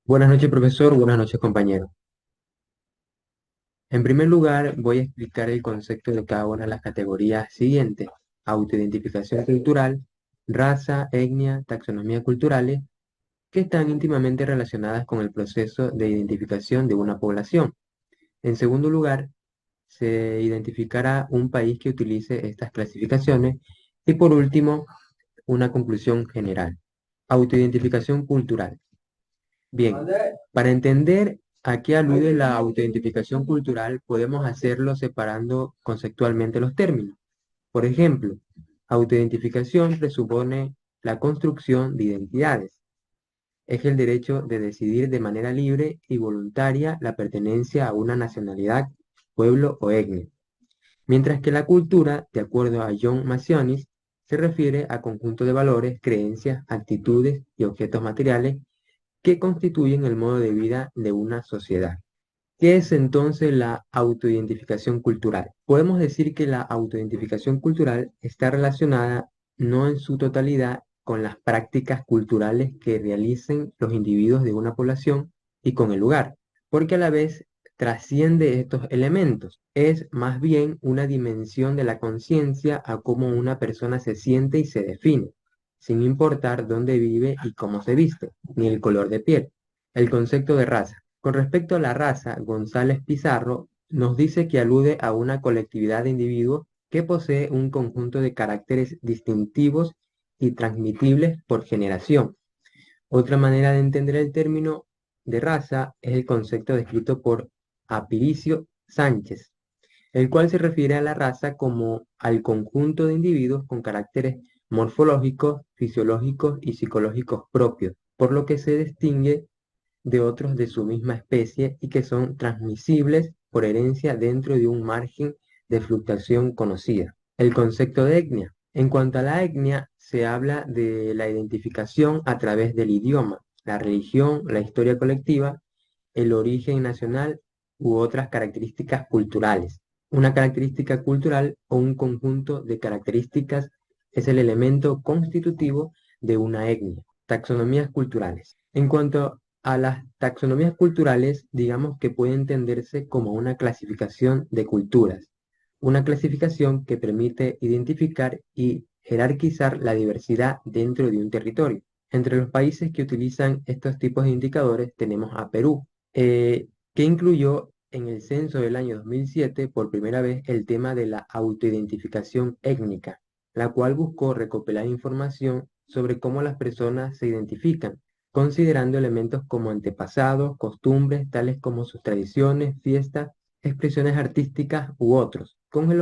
Buenas noches, profesor. Buenas noches, compañero. En primer lugar, voy a explicar el concepto de cada una de las categorías siguientes: autoidentificación cultural, raza, etnia, taxonomía culturales, que están íntimamente relacionadas con el proceso de identificación de una población. En segundo lugar, se identificará un país que utilice estas clasificaciones. Y por último, una conclusión general. Autoidentificación cultural. Bien, para entender a qué alude la autoidentificación cultural, podemos hacerlo separando conceptualmente los términos. Por ejemplo, autoidentificación presupone la construcción de identidades. Es el derecho de decidir de manera libre y voluntaria la pertenencia a una nacionalidad, pueblo o etnia. Mientras que la cultura, de acuerdo a John Macionis, se refiere a conjunto de valores, creencias, actitudes y objetos materiales que constituyen el modo de vida de una sociedad. ¿Qué es entonces la autoidentificación cultural? Podemos decir que la autoidentificación cultural está relacionada no en su totalidad con las prácticas culturales que realicen los individuos de una población y con el lugar, porque a la vez trasciende estos elementos. Es más bien una dimensión de la conciencia a cómo una persona se siente y se define, sin importar dónde vive y cómo se viste, ni el color de piel. El concepto de raza. Con respecto a la raza, González Pizarro nos dice que alude a una colectividad de individuos que posee un conjunto de caracteres distintivos y transmitibles por generación. Otra manera de entender el término de raza es el concepto descrito por Aparicio Sánchez, el cual se refiere a la raza como al conjunto de individuos con caracteres morfológicos, fisiológicos y psicológicos propios, por lo que se distingue de otros de su misma especie y que son transmisibles por herencia dentro de un margen de fluctuación conocida. El concepto de etnia. En cuanto a la etnia, se habla de la identificación a través del idioma, la religión, la historia colectiva, el origen nacional u otras características culturales. Una característica cultural o un conjunto de características es el elemento constitutivo de una etnia. Taxonomías culturales. En cuanto a las taxonomías culturales, digamos que puede entenderse como una clasificación de culturas, una clasificación que permite identificar y jerarquizar la diversidad dentro de un territorio. Entre los países que utilizan estos tipos de indicadores tenemos a Perú, que incluyó en el censo del año 2007 por primera vez el tema de la autoidentificación étnica, la cual buscó recopilar información sobre cómo las personas se identifican, considerando elementos como antepasados, costumbres, tales como sus tradiciones, fiestas, expresiones artísticas u otros, con el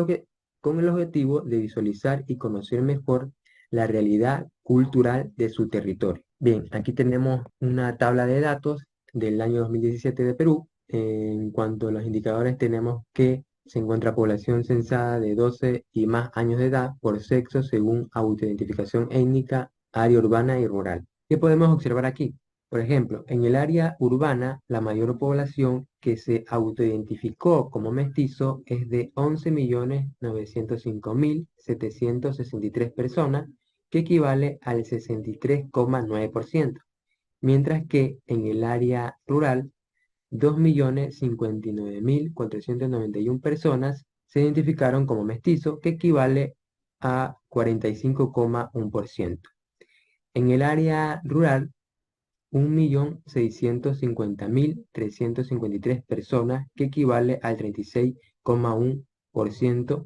objetivo de visualizar y conocer mejor la realidad cultural de su territorio. Bien, aquí tenemos una tabla de datos del año 2017 de Perú. En cuanto a los indicadores, tenemos que se encuentra población censada de 12 y más años de edad por sexo según autoidentificación étnica, área urbana y rural. ¿Qué podemos observar aquí? Por ejemplo, en el área urbana, la mayor población que se autoidentificó como mestizo es de 11.905.763 personas, que equivale al 63,9%, mientras que en el área rural, 2.059.491 personas se identificaron como mestizo, que equivale a 45,1%. En el área rural, 1.650.353 personas, que equivale al 36,1%,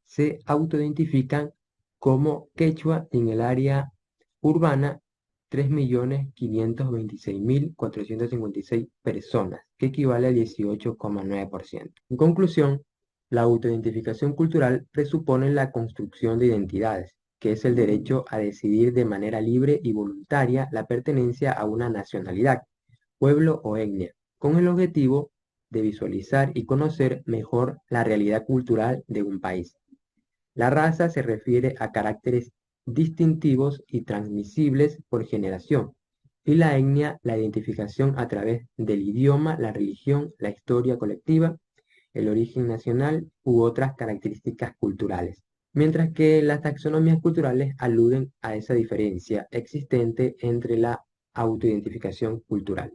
se autoidentifican como quechua. En el área urbana, 3.526.456 personas, que equivale al 18,9%. En conclusión, la autoidentificación cultural presupone la construcción de identidades, que es el derecho a decidir de manera libre y voluntaria la pertenencia a una nacionalidad, pueblo o etnia, con el objetivo de visualizar y conocer mejor la realidad cultural de un país. La raza se refiere a caracteres distintivos y transmisibles por generación, y la etnia, la identificación a través del idioma, la religión, la historia colectiva, el origen nacional u otras características culturales. Mientras que las taxonomías culturales aluden a esa diferencia existente entre la autoidentificación cultural.